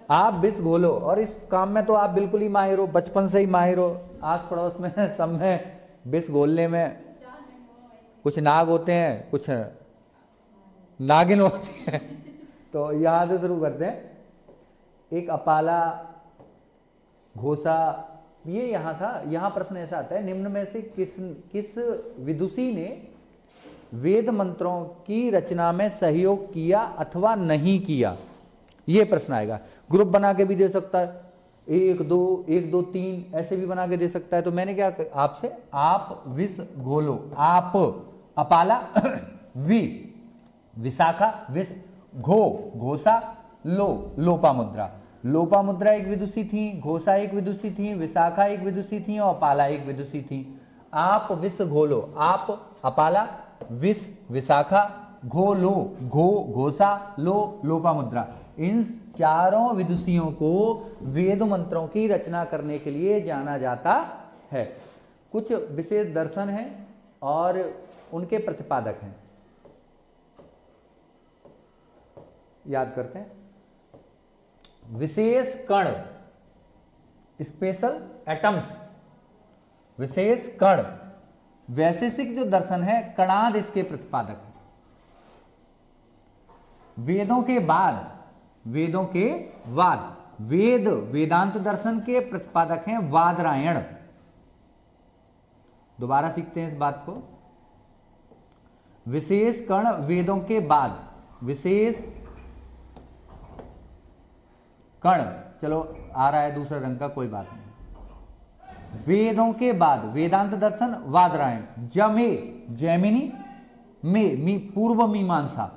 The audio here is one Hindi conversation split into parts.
आप विष घोलो, और इस काम में तो आप बिल्कुल ही माहिर हो, बचपन से ही माहिर हो, आस पड़ोस में सब में विष घोलने में। कुछ नाग होते हैं, कुछ नागिन होती है। तो यहाँ से शुरू करते हैं। एक अपाला, घोसा, ये यहाँ था। यहाँ प्रश्न ऐसा आता है, निम्न में से किस विदुषी ने वेद मंत्रों की रचना में सहयोग किया अथवा नहीं किया, ये प्रश्न आएगा। ग्रुप बना के भी दे सकता है, 1 2 1 2 3 ऐसे भी बना के दे सकता है। तो मैंने क्या आपसे, आप विष घोलो, आप अपाला वि, विशाखा विष, घो घोषा, लो लोपामुद्रा। लोपामुद्रा एक विदुषी थी, घोषा एक विदुषी थी, विशाखा एक विदुषी थी और अपाला एक विदुषी थी। आप विष घोलो, आप अपाला, विष विशाखा, घो लो घो घोषा, लो लोपामुद्रा। इन चारों विदुषियों को वेद मंत्रों की रचना करने के लिए जाना जाता है। कुछ विशेष दर्शन हैं और उनके प्रतिपादक हैं, याद करते हैं। विशेष कण, स्पेशल एटम्स, विशेष कण। वैशेषिक जो दर्शन है, कणाद इसके प्रतिपादक है। वेदों के बाद वेद वेदांत दर्शन के प्रतिपादक हैं वादरायण। दोबारा सीखते हैं इस बात को। विशेष कण वेदों के बाद, विशेष कण, चलो आ रहा है दूसरा रंग का, कोई बात नहीं। वेदों के बाद वेदांत दर्शन वादरायण। जमे जैमिनी, में पूर्व मीमांसा,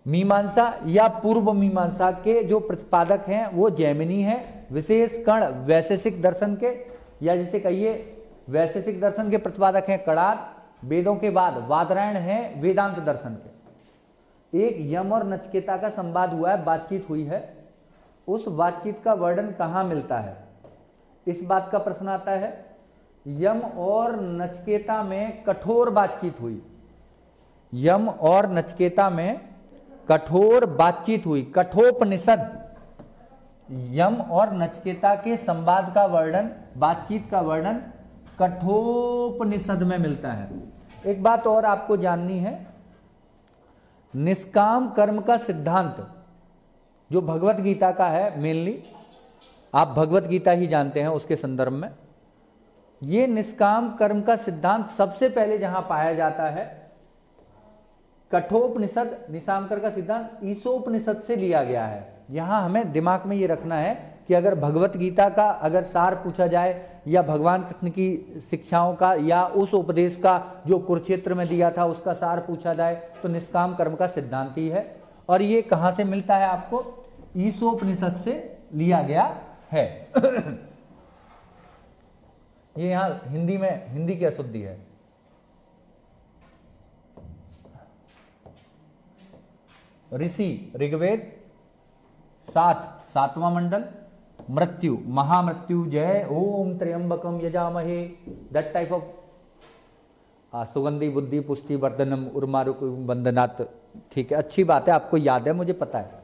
मीमांसा या पूर्व मीमांसा के जो प्रतिपादक हैं वो जैमिनी है। विशेष कण वैशेषिक दर्शन के, या जिसे कहिए वैशेषिक दर्शन के प्रतिपादक हैं कणाद। वेदों के बाद वादरायण है वेदांत दर्शन के। एक यम और नचिकेता का संवाद हुआ है, बातचीत हुई है, उस बातचीत का वर्णन कहाँ मिलता है, इस बात का प्रश्न आता है। यम और नचिकेता में कठोर बातचीत हुई, यम और नचिकेता में कठोर बातचीत हुई। कठोपनिषद, यम और नचिकेता के संवाद का वर्णन, बातचीत का वर्णन कठोपनिषद में मिलता है। एक बात और आपको जाननी है, निष्काम कर्म का सिद्धांत जो भगवत गीता का है, मेनली आप भगवत गीता ही जानते हैं उसके संदर्भ में, ये निष्काम कर्म का सिद्धांत सबसे पहले जहां पाया जाता है कठोपनिषद, निष्काम कर्म का सिद्धांत ईशोपनिषद से लिया गया है। यहां हमें दिमाग में ये रखना है कि अगर भगवत गीता का अगर सार पूछा जाए, या भगवान कृष्ण की शिक्षाओं का या उस उपदेश का जो कुरुक्षेत्र में दिया था उसका सार पूछा जाए, तो निष्काम कर्म का सिद्धांत ही है। और ये कहां से मिलता है आपको, ईशोपनिषद से लिया गया है। ये यहां हिंदी में, हिंदी की अशुद्धि है। ऋषि ऋग्वेद 7वां मंडल, मृत्यु महामृत्यु जय ओम त्र्यंबकम यजामहे, दैट टाइप ऑफ सुगंधि बुद्धि पुष्टि वर्धनम उर्मारुक वंदनात्। ठीक है, अच्छी बात है, आपको याद है, मुझे पता है।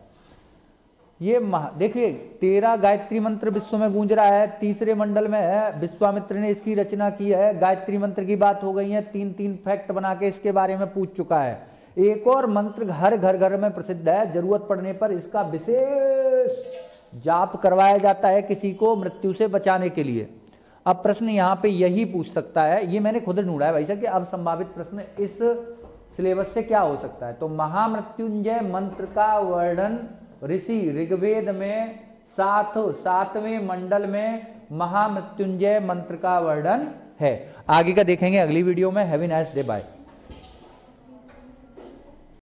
ये देखिए 13 गायत्री मंत्र विश्व में गूंज रहा है, तीसरे मंडल में है, विश्वामित्र ने इसकी रचना की है। गायत्री मंत्र की बात हो गई है, 3 फैक्ट बना के इसके बारे में पूछ चुका है। एक और मंत्र हर घर में प्रसिद्ध है, जरूरत पड़ने पर इसका विशेष जाप करवाया जाता है किसी को मृत्यु से बचाने के लिए। अब प्रश्न यहाँ पे यही पूछ सकता है, ये मैंने खुद ढूंढा है भाई साहब कि अब संभावित प्रश्न इस सिलेबस से क्या हो सकता है। तो महामृत्युंजय मंत्र का वर्णन ऋषि ऋग्वेद में 7वें मंडल में महामृत्युंजय मंत्र का वर्णन है। आगे का देखेंगे अगली वीडियो में। Have a nice day, bye.